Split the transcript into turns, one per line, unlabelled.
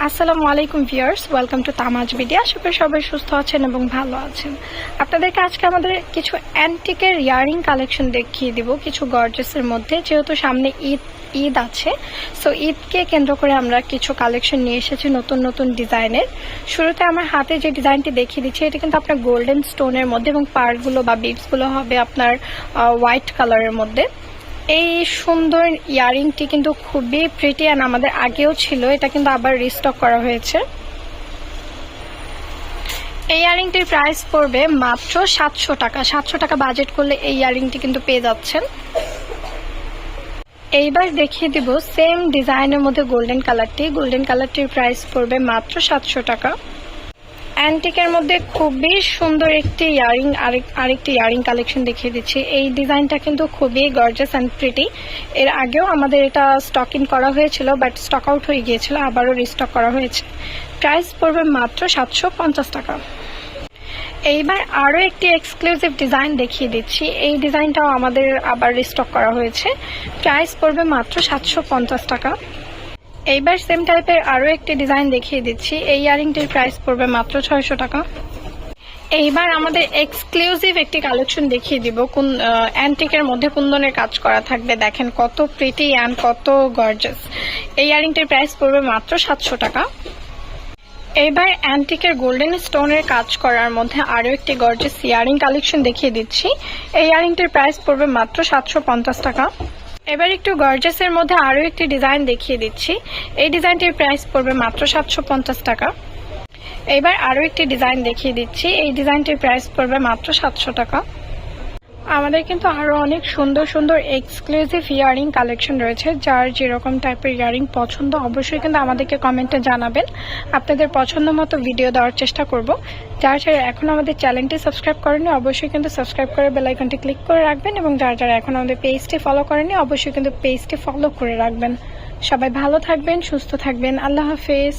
আসসালামু আলাইকুম viewers, welcome to তামাজ video. আশা করি সবাই সুস্থ আছেন এবং ভালো আছেন। আপনাদেরকে আজকে আমাদের কিছু অ্যান্টিকের ইয়ারিং কালেকশন দেখিয়ে দিব, কিছু গর্জেসের মধ্যে। যেহেতু সামনে ঈদ আছে, সো ঈদকে কেন্দ্র করে আমরা কিছু কালেকশন নিয়ে এসেছি নতুন নতুন ডিজাইনের। শুরুতে আমার হাতে যে ডিজাইনটি দেখিয়ে দিচ্ছি, এটা কিন্তু আপনার গোল্ডেন স্টোনের মধ্যে এবং পার্লগুলো বা বিডসগুলো হবে আপনার হোয়াইট কালারের মধ্যে। এই সুন্দর ইয়ারিংটি কিন্তু খুবই প্রিটি অ্যান্ড আমাদের আগেও ছিল, এটা কিন্তু আবার রিস্টক করা হয়েছে। এই ইয়ারিংটির প্রাইস পড়বে মাত্র 700 টাকা। 700 টাকা বাজেট করলে এই ইয়ারিংটি কিন্তু পেয়ে যাচ্ছেন। এইবার দেখিয়ে দিব সেম ডিজাইনের মধ্যে গোল্ডেন কালারটির প্রাইস পড়বে মাত্র 700 টাকা। অ্যান্টিকের মধ্যে খুবই সুন্দর একটি আরেকটি ইয়ারিং কালেকশন দেখিয়ে দিচ্ছি। এই ডিজাইনটা কিন্তু খুবই গর্জিয়াস অ্যান্ড প্রিটি। এর আগেও আমাদের এটা স্টক ইন করা হয়েছিল, বাট স্টক আউট হয়ে গিয়েছিল, আবারও রিস্টক করা হয়েছে। প্রাইস পড়বে মাত্র 750 টাকা। এইবার আরও একটি এক্সক্লুসিভ ডিজাইন দেখিয়ে দিচ্ছি। এই ডিজাইনটাও আমাদের আবার রিস্টক করা হয়েছে। প্রাইস পড়বে মাত্র 750 টাকা। এইবার সেম টাইপের আরও একটি ডিজাইন দেখিয়ে দিচ্ছি। এই ইয়ারিংটির প্রাইস পড়বে মাত্র 600 টাকা। এইবার আমাদের এক্সক্লুসিভ একটি কালেকশন দেখিয়ে দিব, অ্যান্টিকের মধ্যে কুন্দনের কাজ করা থাকবে। দেখেন কত প্রিটি অ্যান্ড কত গর্জাস। এই ইয়ারিংটির প্রাইস পড়বে মাত্র 700 টাকা। এইবার অ্যান্টিকের গোল্ডেন স্টোনের কাজ করার মধ্যে আরও একটি গর্জাস ইয়ারিং কালেকশন দেখিয়ে দিচ্ছি। এই ইয়ারিংটির প্রাইস পড়বে মাত্র 750 টাকা। এবার একটু গর্জাসের মধ্যে আরও একটি ডিজাইন দেখিয়ে দিচ্ছি। এই ডিজাইনটির প্রাইস পড়বে মাত্র 750 টাকা। এবার আরও একটি ডিজাইন দেখিয়ে দিচ্ছি। এই ডিজাইনটির প্রাইস পড়বে মাত্র 700 টাকা। আমাদের কিন্তু আরও অনেক সুন্দর সুন্দর এক্সক্লুসিভ ইয়ারিং কালেকশন রয়েছে। যার যেরকম টাইপের ইয়ারিং পছন্দ অবশ্যই কিন্তু আমাদেরকে কমেন্টে জানাবেন। আপনাদের পছন্দ মতো ভিডিও দেওয়ার চেষ্টা করব। যারা এখন আমাদের চ্যানেলটি সাবস্ক্রাইব করেনি অবশ্যই কিন্তু সাবস্ক্রাইব করে বেল আইকনটি ক্লিক করে রাখবেন, এবং যারা এখন আমাদের পেজটি ফলো করেনি অবশ্যই কিন্তু পেজটি ফলো করে রাখবেন। সবাই ভালো থাকবেন, সুস্থ থাকবেন। আল্লাহ হাফেজ।